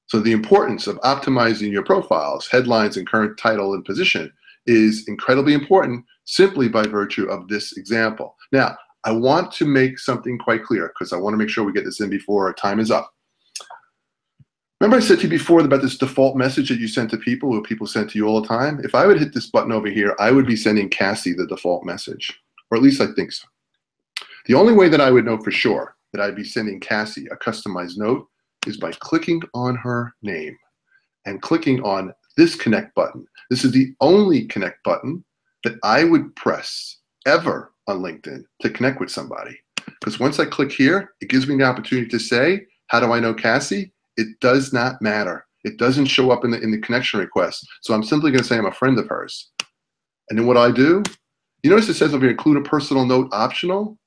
Speaker 1: So the importance of optimizing your profiles, headlines, and current title and position is incredibly important simply by virtue of this example. Now, I want to make something quite clear because I want to make sure we get this in before our time is up. Remember I said to you before about this default message that you send to people, or people send to you all the time? If I would hit this button over here, I would be sending Cassie the default message, or at least I think so. The only way that I would know for sure that I'd be sending Cassie a customized note is by clicking on her name and clicking on this connect button. This is the only connect button that I would press ever on LinkedIn to connect with somebody. Because once I click here, it gives me the opportunity to say, how do I know Cassie? It does not matter. It doesn't show up in the connection request. So I'm simply going to say I'm a friend of hers. And then what I do, you notice it says over here, include a personal note optional.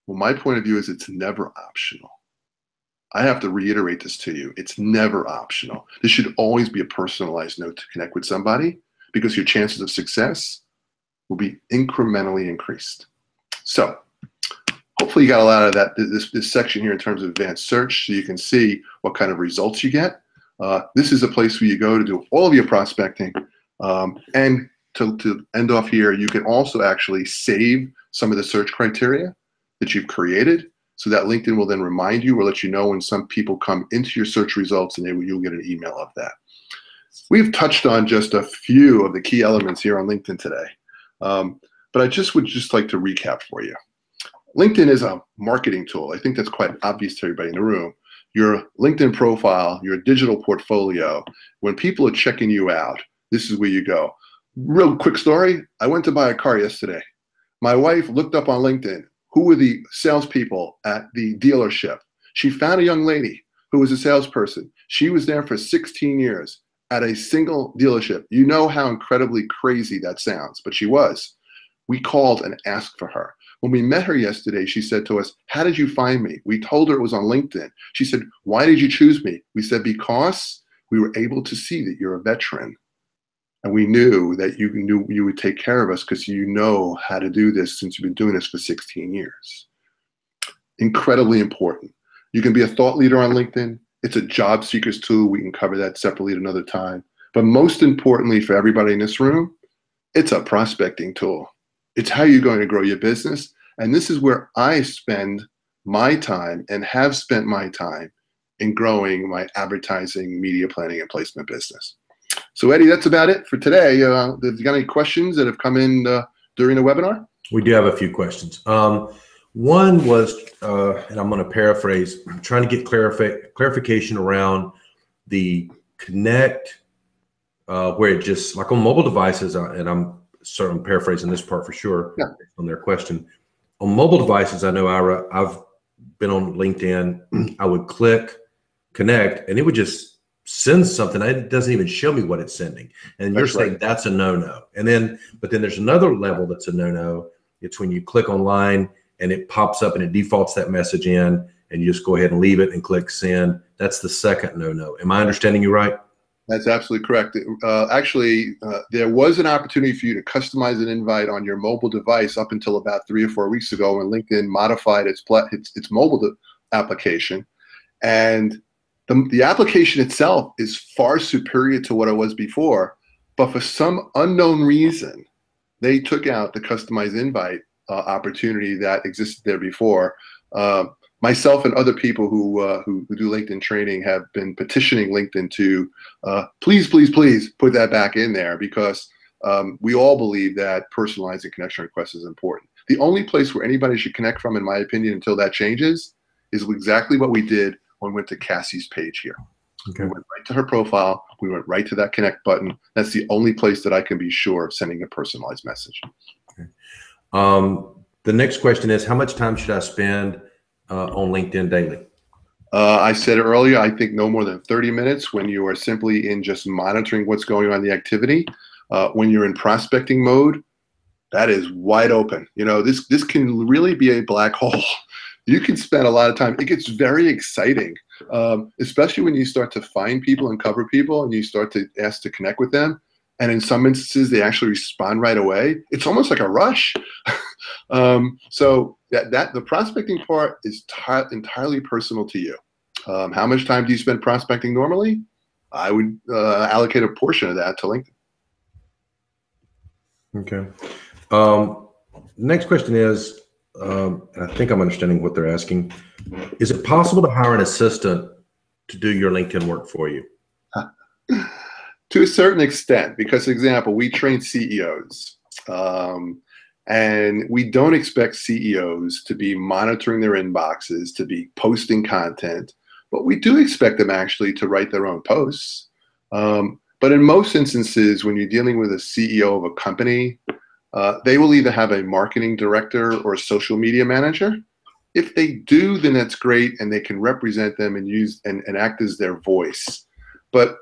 Speaker 1: Well, my point of view is it's never optional. I have to reiterate this to you. It's never optional. This should always be a personalized note to connect with somebody, because your chances of success will be incrementally increased. So hopefully you got a lot of that, this section here in terms of advanced search, so you can see what kind of results you get. This is a place where you go to do all of your prospecting. And to end off here, you can also actually save some of the search criteria that you've created, so that LinkedIn will then remind you or let you know when some people come into your search results, and you'll get an email of that. We've touched on just a few of the key elements here on LinkedIn today, but I would just like to recap for you.
Speaker 2: LinkedIn is a marketing tool. I think that's quite obvious to everybody in the room. Your LinkedIn profile, your digital portfolio, when people are checking you out, this is where you go. Real quick story. I went to buy a car yesterday. My wife looked up on LinkedIn, who were the salespeople at the dealership. She found a young lady who was a salesperson. She was there for 16 years at a single dealership. You know how incredibly crazy that sounds, but she was. We called and asked for her. When we met her yesterday, she said to us, "How did you find me?" We told her it was on LinkedIn. She said, "Why did you choose me?" We said, "Because we were able to see that you're a veteran. And we knew that you would take care of us because you know how to do this since you've been doing this for 16 years. Incredibly important. You can be a thought leader on LinkedIn. It's a job seekers tool. We can cover that separately at another time. But most importantly for everybody in this room, it's a prospecting tool. It's how you're going to grow your business. And this is where I spend my time and have spent my time in growing my advertising, media planning, and placement business. So Eddie, that's about it for today. Have you got any questions that have come in during the webinar?
Speaker 1: We do have a few questions. One was, and I'm going to paraphrase, I'm trying to get clarification around the connect, where it just, like on mobile devices, and I'm certainly paraphrasing this part for sure, yeah, on their question. On mobile devices, I know, Ira, I've been on LinkedIn, I would click connect, and it would just send something. It doesn't even show me what it's sending. And you're saying that's a no-no. And then, but then there's another level that's a no-no. It's when you click online and it pops up and it defaults that message in, and you just go ahead and leave it and click send. That's the second no-no. Am I understanding you right?
Speaker 2: That's absolutely correct. Actually, there was an opportunity for you to customize an invite on your mobile device up until about 3 or 4 weeks ago when LinkedIn modified its mobile application. And the application itself is far superior to what it was before, but for some unknown reason, they took out the customized invite opportunity that existed there before. Myself and other people who do LinkedIn training have been petitioning LinkedIn to please put that back in there, because we all believe that personalizing connection requests is important. The only place where anybody should connect from, in my opinion, until that changes, is exactly what we did when we went to Cassie's page here. Okay. We went right to her profile. We went right to that connect button. That's the only place that I can be sure of sending a personalized message.
Speaker 1: Okay. The next question is, how much time should I spend on LinkedIn daily?
Speaker 2: I said earlier, I think no more than 30 minutes when you are simply in just monitoring what's going on in the activity. When you're in prospecting mode, that is wide open. You know, this can really be a black hole. You can spend a lot of time. It gets very exciting, especially when you start to find people and cover people and you start to ask to connect with them. And in some instances, they actually respond right away. It's almost like a rush. So the prospecting part is entirely personal to you. How much time do you spend prospecting normally? I would allocate a portion of that to LinkedIn.
Speaker 1: Okay. Next question is, I think I'm understanding what they're asking. Is it possible to hire an assistant to do your LinkedIn work for you?
Speaker 2: To a certain extent, because, for example, we train CEOs, and we don't expect CEOs to be monitoring their inboxes, to be posting content, but we do expect them actually to write their own posts. But in most instances, when you're dealing with a CEO of a company, they will either have a marketing director or a social media manager. If they do, then that's great, and they can represent them and use and act as their voice. But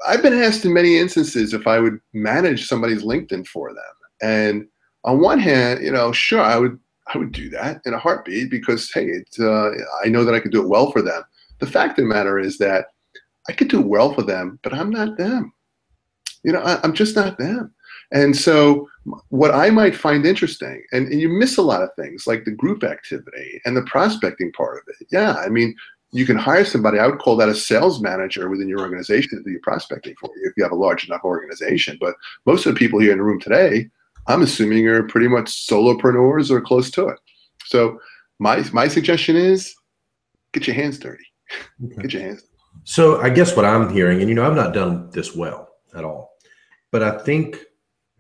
Speaker 2: I've been asked in many instances if I would manage somebody's LinkedIn for them. And on one hand, you know, sure, I would do that in a heartbeat, because, hey, I know that I could do it well for them. The fact of the matter is that I could do well for them, but I'm not them. You know, I'm just not them. And so what I might find interesting, and you miss a lot of things like the group activity and the prospecting part of it. Yeah, I mean, you can hire somebody. I would call that a sales manager within your organization to do your prospecting for you if you have a large enough organization. But most of the people here in the room today, I'm assuming, are pretty much solopreneurs or close to it. So my suggestion is get your hands dirty. Okay. Get your hands dirty.
Speaker 1: So I guess what I'm hearing, and, you know, I've not done this well at all, but I think,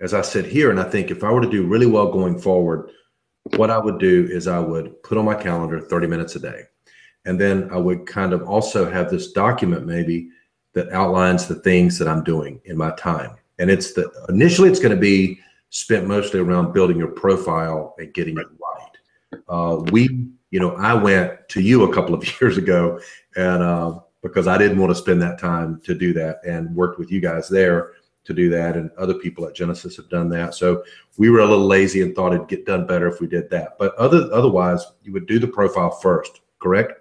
Speaker 1: as I said here, and I think if I were to do really well going forward, what I would do is I would put on my calendar 30 minutes a day. And then I would kind of also have this document maybe that outlines the things that I'm doing in my time. And initially it's going to be spent mostly around building your profile and getting it right. I went to you a couple of years ago and because I didn't want to spend that time to do that, and worked with you guys there to do that. And other people at Genesis have done that. So we were a little lazy and thought it'd get done better if we did that. But otherwise you would do the profile first, correct?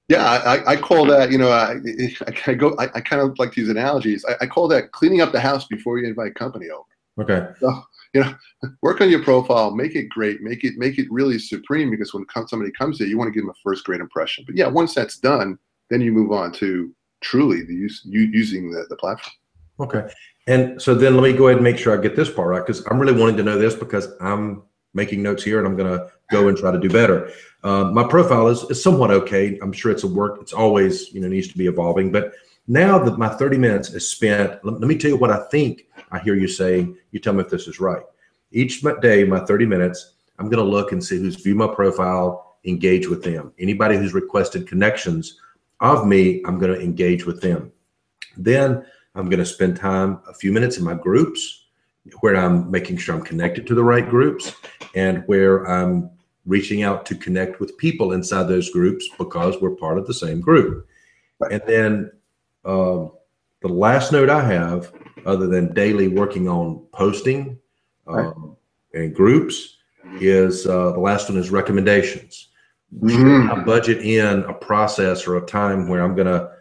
Speaker 2: Yeah, I call that, I kind of like to use analogies. I call that cleaning up the house before you invite company over.
Speaker 1: Okay.
Speaker 2: So, work on your profile, make it great, make it really supreme, because when somebody comes here, you want to give them a first great impression. But yeah, once that's done, then you move on to truly using the platform.
Speaker 1: Okay. And so then let me go ahead and make sure I get this part right, because I'm really wanting to know this, because I'm making notes here and I'm going to go and try to do better. My profile is somewhat okay. I'm sure it's a work. It's always, needs to be evolving. But now that my 30 minutes is spent, let me tell you what I think I hear you saying. You tell me if this is right. Each day, my 30 minutes, I'm going to look and see who's viewed my profile, engage with them. Anybody who's requested connections of me, I'm going to engage with them. Then I'm going to spend time, a few minutes in my groups, where I'm making sure I'm connected to the right groups, and where I'm reaching out to connect with people inside those groups because we're part of the same group.
Speaker 2: Right.
Speaker 1: And then the last note I have, other than daily working on posting and groups, is the last one is recommendations. Should I budget in a process or a time where I'm going to,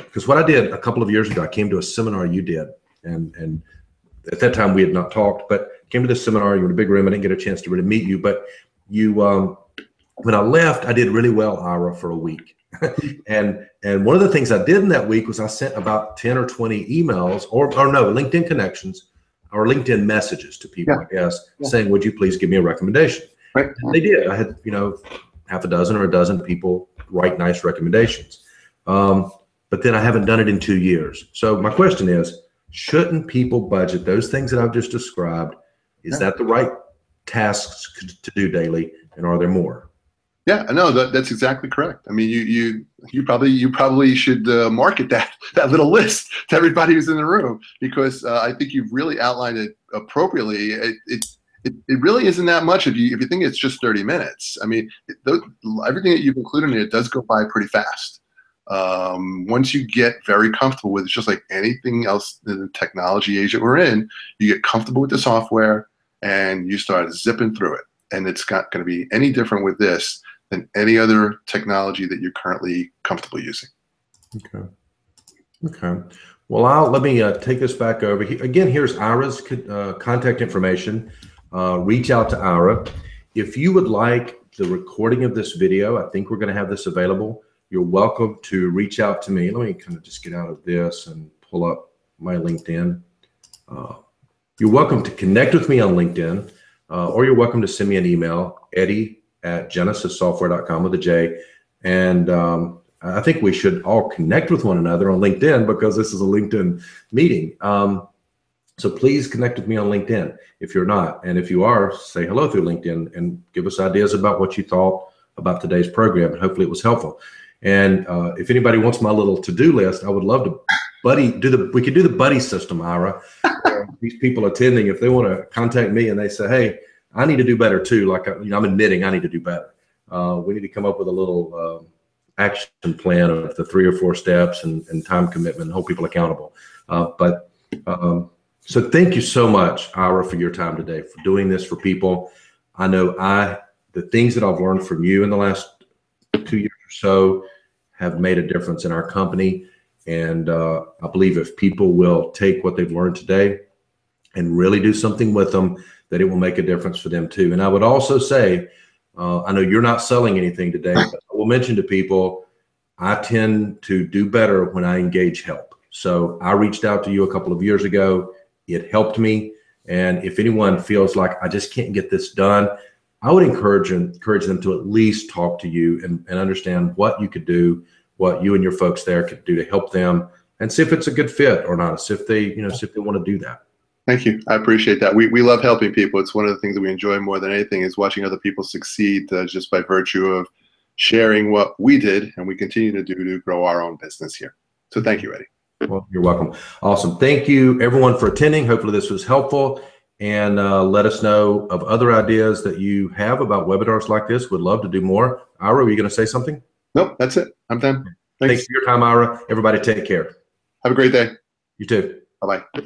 Speaker 1: because what I did a couple of years ago, I came to a seminar you did, and at that time we had not talked, but came to this seminar. You were in a big room. I didn't get a chance to really meet you, but you, when I left, I did really well, Ira, for a week. and one of the things I did in that week was I sent about 10 or 20 emails or no, LinkedIn connections or LinkedIn messages to people, I guess, saying, would you please give me a recommendation?
Speaker 2: Right.
Speaker 1: And they did. I had, half a dozen or a dozen people write nice recommendations. But then I haven't done it in 2 years. So my question is, shouldn't people budget those things that I've just described? Is that the right tasks to do daily, and are there more?
Speaker 2: Yeah, no, that's exactly correct. I mean, you probably should market that little list to everybody who's in the room, because I think you've really outlined it appropriately. It really isn't that much if you think it's just 30 minutes. I mean, everything that you've included in it does go by pretty fast. Once you get very comfortable with it, it's just like anything else in the technology age that we're in, you get comfortable with the software and you start zipping through it. And it's not going to be any different with this than any other technology that you're currently comfortable using.
Speaker 1: Okay. Well, let me take this back over. Again, here's Ira's contact information. Reach out to Ira. If you would like the recording of this video, I think we're going to have this available. You're welcome to reach out to me. Let me kind of just get out of this and pull up my LinkedIn. You're welcome to connect with me on LinkedIn, or you're welcome to send me an email, eddie@genesissoftware.com with a J. And I think we should all connect with one another on LinkedIn, because this is a LinkedIn meeting. So please connect with me on LinkedIn if you're not. And if you are, say hello through LinkedIn and give us ideas about what you thought about today's program. And hopefully it was helpful. And if anybody wants my little to-do list, I would love to we could do the buddy system, Ira. These people attending, if they want to contact me and they say, hey, I need to do better too. Like, I'm admitting I need to do better. We need to come up with a little action plan of the 3 or 4 steps and time commitment and hold people accountable. So thank you so much, Ira, for your time today, for doing this for people. I know the things that I've learned from you in the last 2 years or so have made a difference in our company. And I believe if people will take what they've learned today and really do something with them, that it will make a difference for them too. And I would also say, I know you're not selling anything today, but I will mention to people, I tend to do better when I engage help. So I reached out to you a couple of years ago. It helped me. And if anyone feels like I just can't get this done, I would encourage them to at least talk to you and understand what you could do, what you and your folks there could do to help them, and see if it's a good fit or not. See if they, see if they want to do that.
Speaker 2: Thank you. I appreciate that. We love helping people. It's one of the things that we enjoy more than anything is watching other people succeed just by virtue of sharing what we did and we continue to do to grow our own business here. So thank you, Eddie.
Speaker 1: Well, you're welcome. Awesome. Thank you, everyone, for attending. Hopefully this was helpful. And let us know of other ideas that you have about webinars like this. Would love to do more. Ira, were you going to say something?
Speaker 2: Nope, that's it. I'm done.
Speaker 1: Thanks for your time, Ira. Everybody take care.
Speaker 2: Have a great day.
Speaker 1: You too.
Speaker 2: Bye-bye.